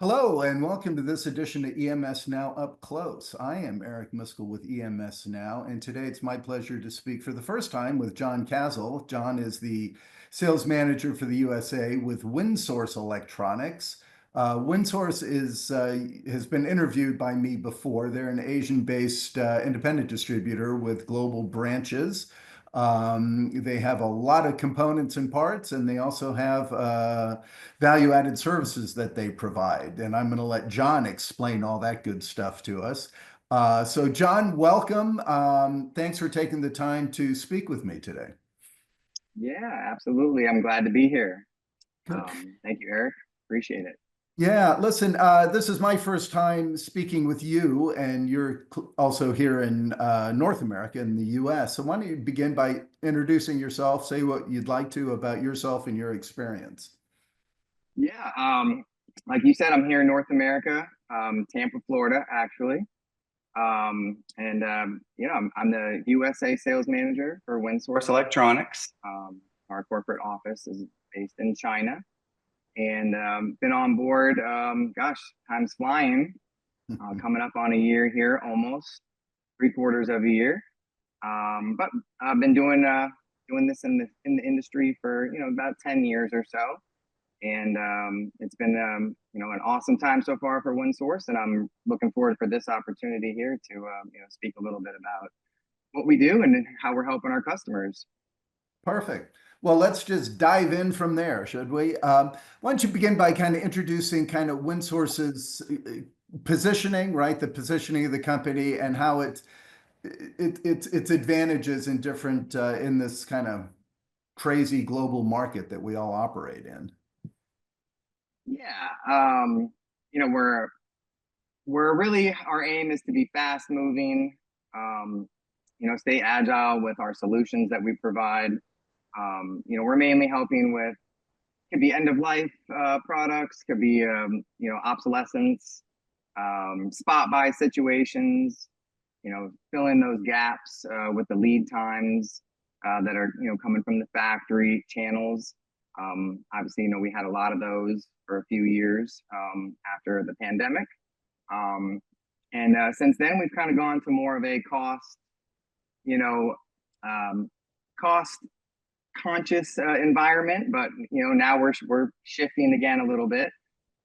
Hello and welcome to this edition of EMS Now Up Close. I am Eric Miskell with EMS Now, and today it's my pleasure to speak for the first time with John Kazle. John is the sales manager for the USA with WindSource Electronics. WindSource has been interviewed by me before. They're an Asian-based independent distributor with global branches. They have a lot of components and parts, and they also have value-added services that they provide. And I'm going to let John explain all that good stuff to us. So, John, welcome. Thanks for taking the time to speak with me today. Yeah, absolutely. I'm glad to be here. Good. Thank you, Eric. Appreciate it. Yeah, listen, this is my first time speaking with you, and you're also here in North America in the US. So, why don't you begin by introducing yourself, say what you'd like to about yourself and your experience? Yeah, like you said, I'm here in North America, Tampa, Florida, actually. I'm the USA sales manager for WindSource Electronics. Our corporate office is based in China, and been on board. Gosh, time's flying. Coming up on a year here, almost 3/4 of a year. But I've been doing this in the industry for about 10 years or so, and it's been an awesome time so far for OneSource, and I'm looking forward for this opportunity here to speak a little bit about what we do and how we're helping our customers. Perfect. Well, let's just dive in from there, should we? Why don't you begin by kind of introducing kind of WindSource's positioning, right? The positioning of the company and how its advantages in different in this kind of crazy global market that we all operate in. Yeah, we're really, our aim is to be fast moving, stay agile with our solutions that we provide. We're mainly helping with, could be end of life products, could be obsolescence, spot buy situations, fill in those gaps with the lead times that are coming from the factory channels. Obviously, we had a lot of those for a few years after the pandemic. And since then, we've kind of gone to more of a you know, cost conscious environment, but now we're shifting again a little bit.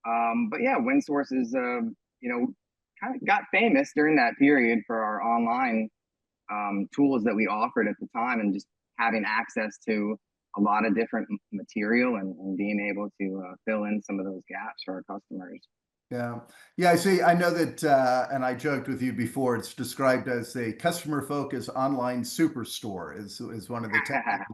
But yeah, WindSource is kind of got famous during that period for our online tools that we offered at the time, and just having access to a lot of different material and being able to fill in some of those gaps for our customers. Yeah. Yeah, I see. I know that, and I joked with you before, it's described as a customer-focused online superstore is one of the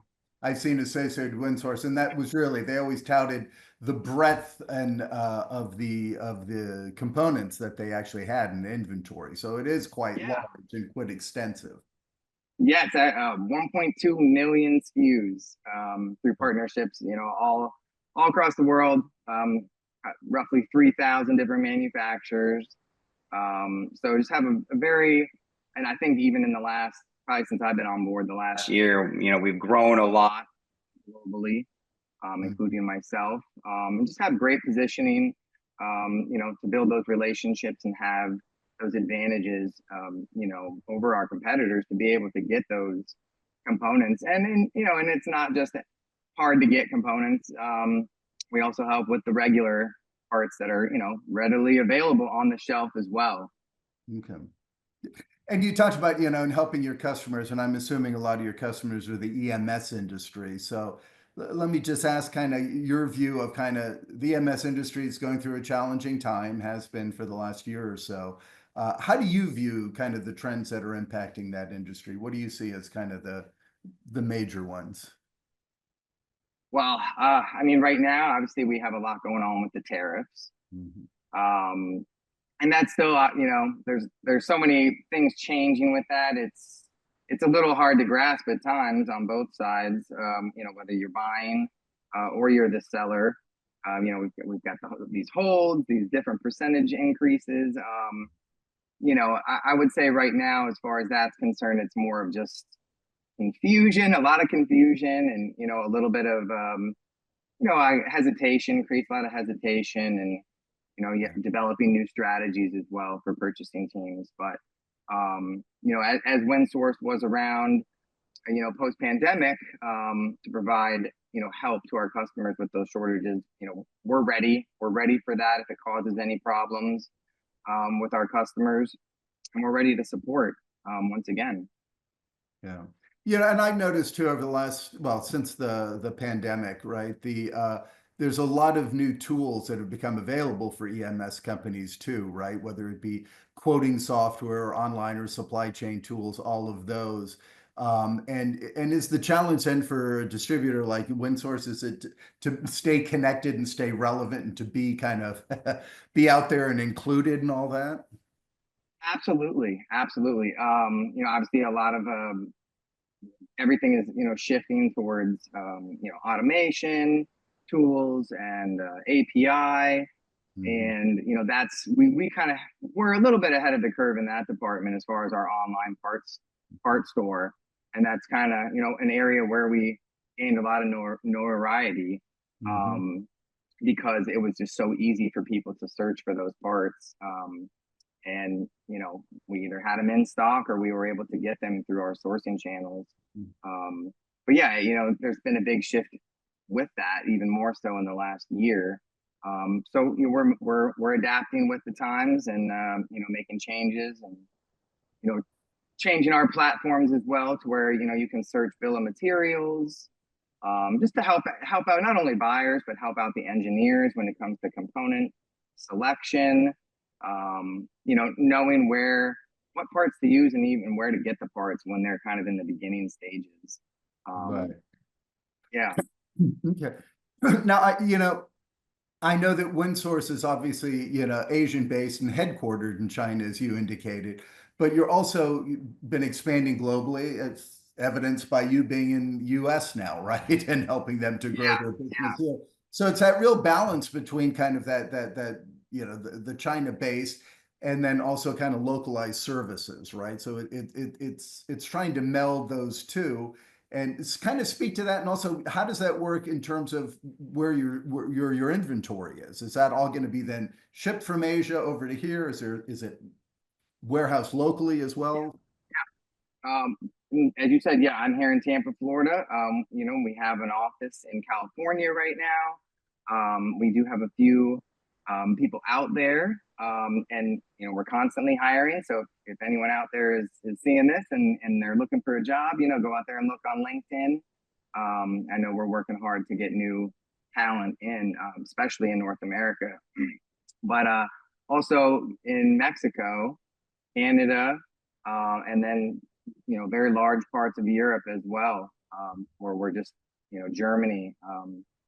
I've seen associated with WindSource, and that was really they always touted the breadth and of the components that they actually had in inventory. So it is quite Yeah. large and quite extensive. Yeah, it's at 1.2 million SKUs through partnerships, all across the world. Roughly 3,000 different manufacturers. So just have a very, and I think even in the last, probably since I've been on board the last year, we've grown a lot globally, including myself, and just have great positioning, to build those relationships and have those advantages, over our competitors to be able to get those components. And it's not just hard to get components. We also help with the regular parts that are, readily available on the shelf as well. Okay. And you talked about, and helping your customers, and I'm assuming a lot of your customers are the EMS industry. So let me just ask kind of your view of kind of the EMS industry is going through a challenging time, has been for the last year or so. How do you view kind of the trends that are impacting that industry? What do you see as kind of the major ones? Well, right now, obviously, we have a lot going on with the tariffs. Mhm. And that's still, there's so many things changing with that. It's a little hard to grasp at times on both sides. Whether you're buying or you're the seller. We've got these holds, these different percentage increases. I would say right now, as far as that's concerned, it's more of just confusion, a lot of confusion, and a little bit of hesitation, creates a lot of hesitation, and yet developing new strategies as well for purchasing teams. But as WinSource was around, post pandemic, to provide help to our customers with those shortages, we're ready. We're ready for that if it causes any problems with our customers, and we're ready to support once again. Yeah. And I've noticed too over the last, well, since the pandemic, right? There's a lot of new tools that have become available for EMS companies too, right? Whether it be quoting software or online or supply chain tools, all of those. And is the challenge then for a distributor like WinSource, is it to stay connected and stay relevant and to be kind of be out there and included and all that? Absolutely, absolutely. Obviously, a lot of everything is shifting towards automation tools and API, Mhm. and that's we kind of we're a little bit ahead of the curve in that department as far as our online part store, and that's kind of an area where we gained a lot of notoriety, Mhm. um, because it was just so easy for people to search for those parts. And we either had them in stock or we were able to get them through our sourcing channels. But yeah, there's been a big shift with that, even more so in the last year. So we're adapting with the times, and making changes, and changing our platforms as well to where you can search bill of materials, just to help out not only buyers but help out the engineers when it comes to component selection. Knowing what parts to use and even where to get the parts when they're kind of in the beginning stages. Um, Right. yeah, Okay. Now, I know that WinSource is obviously, Asian based and headquartered in China, as you indicated, but you're also been expanding globally. It's evidenced by you being in US now, right? And helping them to grow yeah, their business yeah. here. So it's that real balance between kind of the China base and then also kind of localized services, right? So it's trying to meld those two and it's kind of speak to that. And also, how does that work in terms of where your inventory is? Is that all going to be then shipped from Asia over to here? Is it warehouse locally as well? Um, as you said, yeah, I'm here in Tampa, Florida. We have an office in California right now. We do have a few people out there, and we're constantly hiring. So if anyone out there is seeing this and they're looking for a job, go out there and look on LinkedIn. I know we're working hard to get new talent in, especially in North America, but also in Mexico, Canada, and then very large parts of Europe as well, where we're just Germany,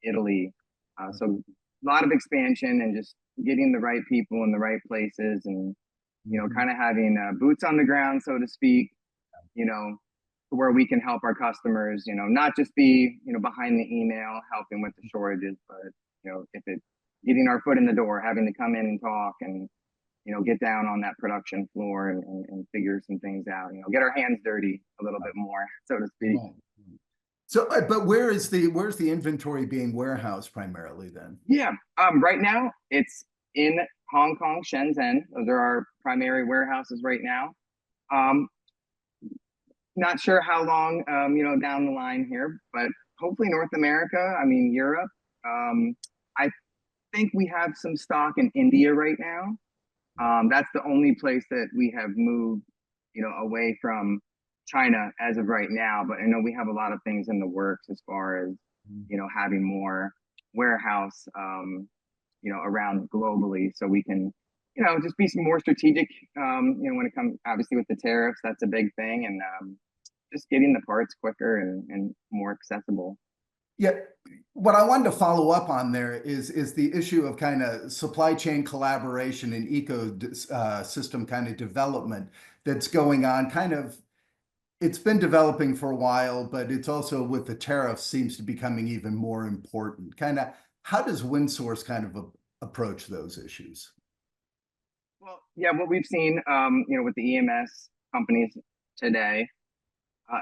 Italy. So a lot of expansion and just getting the right people in the right places, and Mhm. kind of having boots on the ground, so to speak. Where we can help our customers. Not just be behind the email helping with the shortages, but if it getting our foot in the door, having to come in and talk and get down on that production floor and figure some things out, get our hands dirty a little bit more, so to speak. Right. So, but where's the inventory being warehoused primarily then? Yeah. Right now it's in Hong Kong, Shenzhen. Those are our primary warehouses right now. Um, Not sure how long, down the line here, but hopefully North America, I mean, Europe. I think we have some stock in India right now. That's the only place that we have moved, away from China as of right now. But I know we have a lot of things in the works as far as, having more warehouse, around globally, so we can, just be some more strategic. When it comes, obviously, with the tariffs, that's a big thing, and just getting the parts quicker and more accessible. Yeah, what I wanted to follow up on there is the issue of kind of supply chain collaboration and ecosystem kind of development that's going on. Kind of, it's been developing for a while, but it's also with the tariffs seems to be becoming even more important. Kind of, how does WinSource kind of approach those issues? Well, yeah, what we've seen, with the EMS companies today,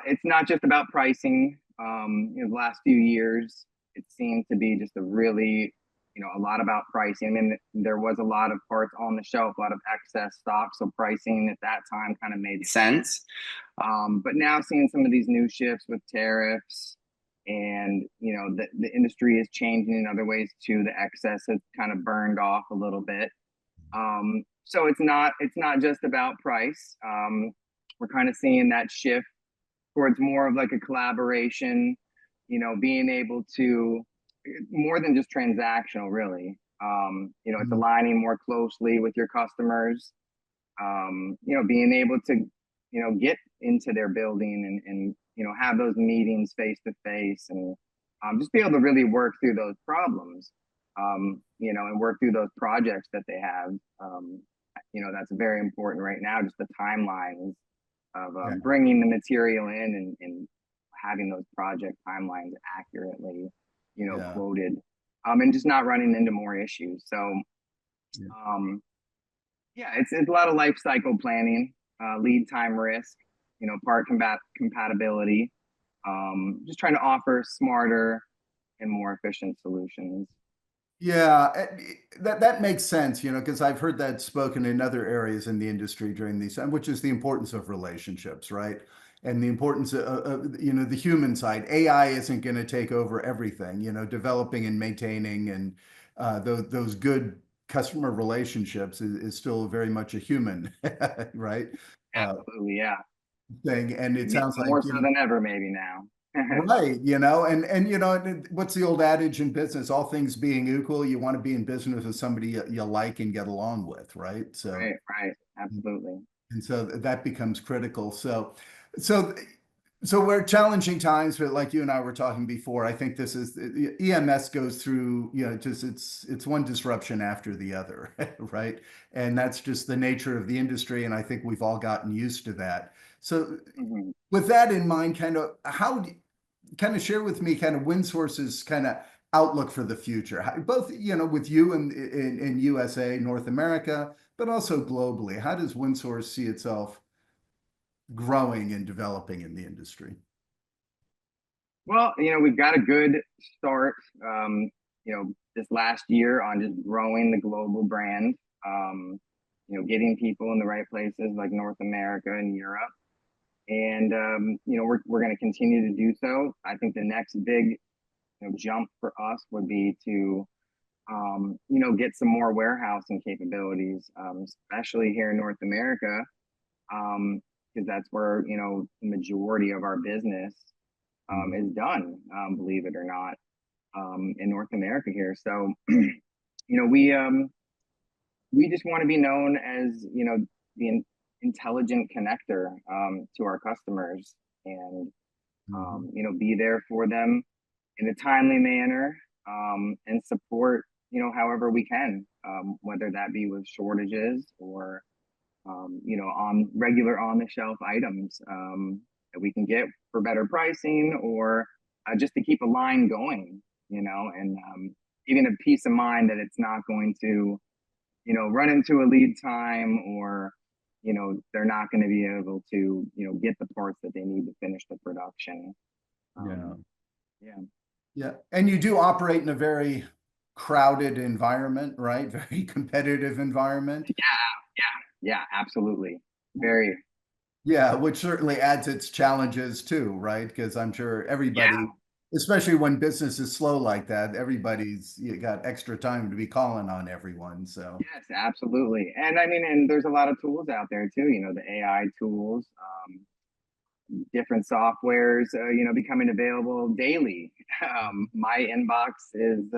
it's not just about pricing. The last few years, it seemed to be just a really a lot about pricing. And there was a lot of parts on the shelf, a lot of excess stock. So pricing at that time kind of made sense. But now seeing some of these new shifts with tariffs and, the industry is changing in other ways too. The excess has kind of burned off a little bit. So it's not just about price. We're kind of seeing that shift towards more of like a collaboration, being able to more than just transactional, really. It's Mhm. aligning more closely with your customers. Being able to, get into their building and have those meetings face to face and just be able to really work through those problems, and work through those projects that they have. That's very important right now, just the timelines of Yeah, bringing the material in and having those project timelines accurately, yeah, quoted, and just not running into more issues. So, yeah. um, yeah, it's a lot of life cycle planning, lead time risk, part compatibility, just trying to offer smarter and more efficient solutions. Yeah, that makes sense, because I've heard that spoken in other areas in the industry during these, which is the importance of relationships, right? And the importance of the human side. AI isn't going to take over everything, developing and maintaining and those good customer relationships is still very much a human, right? Uh, Absolutely, yeah. thing. And it sounds More like, so than ever, maybe now. right, and what's the old adage in business? All things being equal, you want to be in business with somebody you like and get along with, right? So, Right, right, absolutely. and so that becomes critical. So, so we're challenging times, but like you and I were talking before, I think this is EMS goes through, just it's one disruption after the other, right? And that's just the nature of the industry, and I think we've all gotten used to that. So, Mhm. with that in mind, kind of share with me kind of WindSource's kind of outlook for the future, both with you in USA, North America, but also globally. How does WindSource see itself growing and developing in the industry? Well, we've got a good start, this last year on just growing the global brand, getting people in the right places like North America and Europe. And, we're going to continue to do so. I think the next big, jump for us would be to, get some more warehousing capabilities, especially here in North America, because that's where, the majority of our business Mhm. is done, believe it or not, in North America here. So, we just want to be known as, the intelligent connector, to our customers and, Mhm. be there for them in a timely manner, and support, however we can, whether that be with shortages or, on regular on the shelf items, that we can get for better pricing or just to keep a line going, and even a peace of mind that it's not going to, run into a lead time or, they're not going to be able to, get the parts that they need to finish the production. Yeah. Um, yeah. Yeah. And you do operate in a very crowded environment, right? Very competitive environment. Yeah, absolutely. Very. Yeah, which certainly adds its challenges too, right? Because I'm sure Yeah. everybody, especially when business is slow like that, everybody's you got extra time to be calling on everyone. So, Yes, absolutely. And I mean, and there's a lot of tools out there too, the AI tools, different softwares, becoming available daily. My inbox is,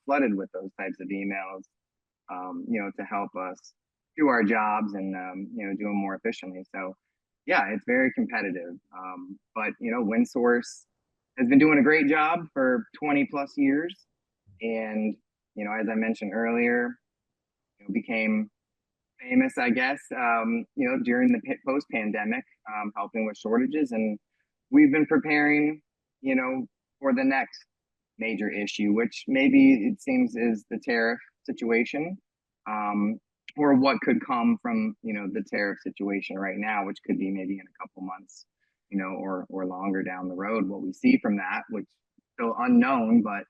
flooded with those types of emails, to help us do our jobs and, do them more efficiently. So, yeah, it's very competitive. But, WinSource has been doing a great job for 20 plus years. And, as I mentioned earlier, became famous, I guess, during the post pandemic, helping with shortages. And we've been preparing, for the next major issue, which maybe it seems is the tariff situation, um, or what could come from, the tariff situation right now, which could be maybe in a couple months, or longer down the road. What we see from that, which is still unknown, but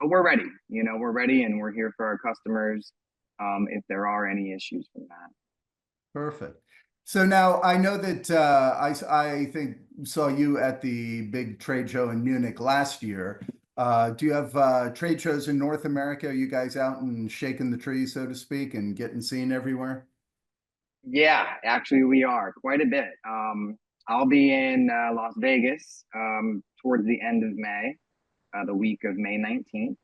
but we're ready. We're ready, and we're here for our customers if there are any issues from that. Perfect. So now I know that I think saw you at the big trade show in Munich last year. Do you have trade shows in North America? Are you guys out and shaking the tree, so to speak, and getting seen everywhere? Yeah, actually, we are quite a bit. I'll be in Las Vegas towards the end of May, the week of May 19th.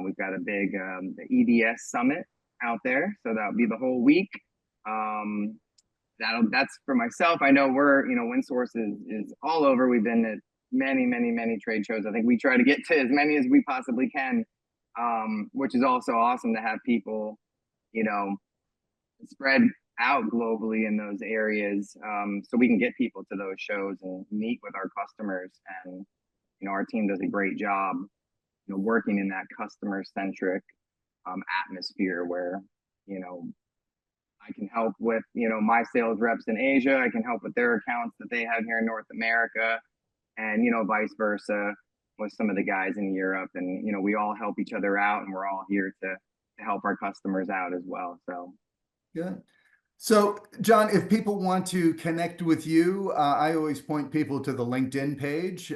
We've got a big the EDS summit out there, so that'll be the whole week. Um, that's for myself. I know WindSource is all over. We've been at many, many, many trade shows. I think we try to get to as many as we possibly can, which is also awesome to have people, you know, spread out globally in those areas, so we can get people to those shows and meet with our customers. And our team does a great job, working in that customer centric atmosphere where you know I can help with my sales reps in Asia. I can help with their accounts that they have here in North America, and vice versa with some of the guys in Europe. And we all help each other out, and we're all here to help our customers out as well. So Good. So, John, if people want to connect with you, I always point people to the LinkedIn page.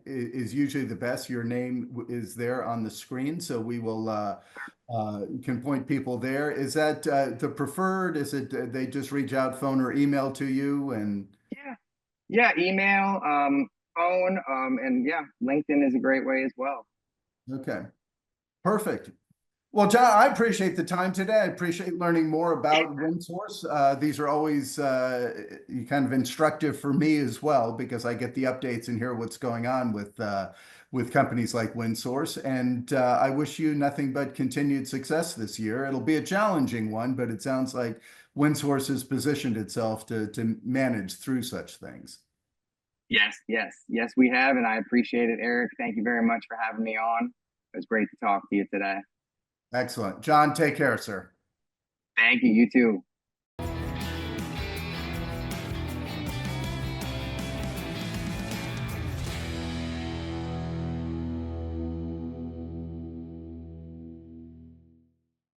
Is usually the best. Your name is there on the screen, so we will can point people there. Is that the preferred? Is it they just reach out, phone or email to you? And yeah, yeah, email, phone, and yeah, LinkedIn is a great way as well. okay, perfect. Well, John, I appreciate the time today. I appreciate learning more Yeah, about WindSource. These are always kind of instructive for me as well because I get the updates and hear what's going on with companies like WindSource. And I wish you nothing but continued success this year. It'll be a challenging one, but it sounds like WindSource has positioned itself to manage through such things. yes, yes, yes, we have, and I appreciate it, Eric. Thank you very much for having me on. It was great to talk to you today. Excellent. John, take care, sir. Thank you. You too.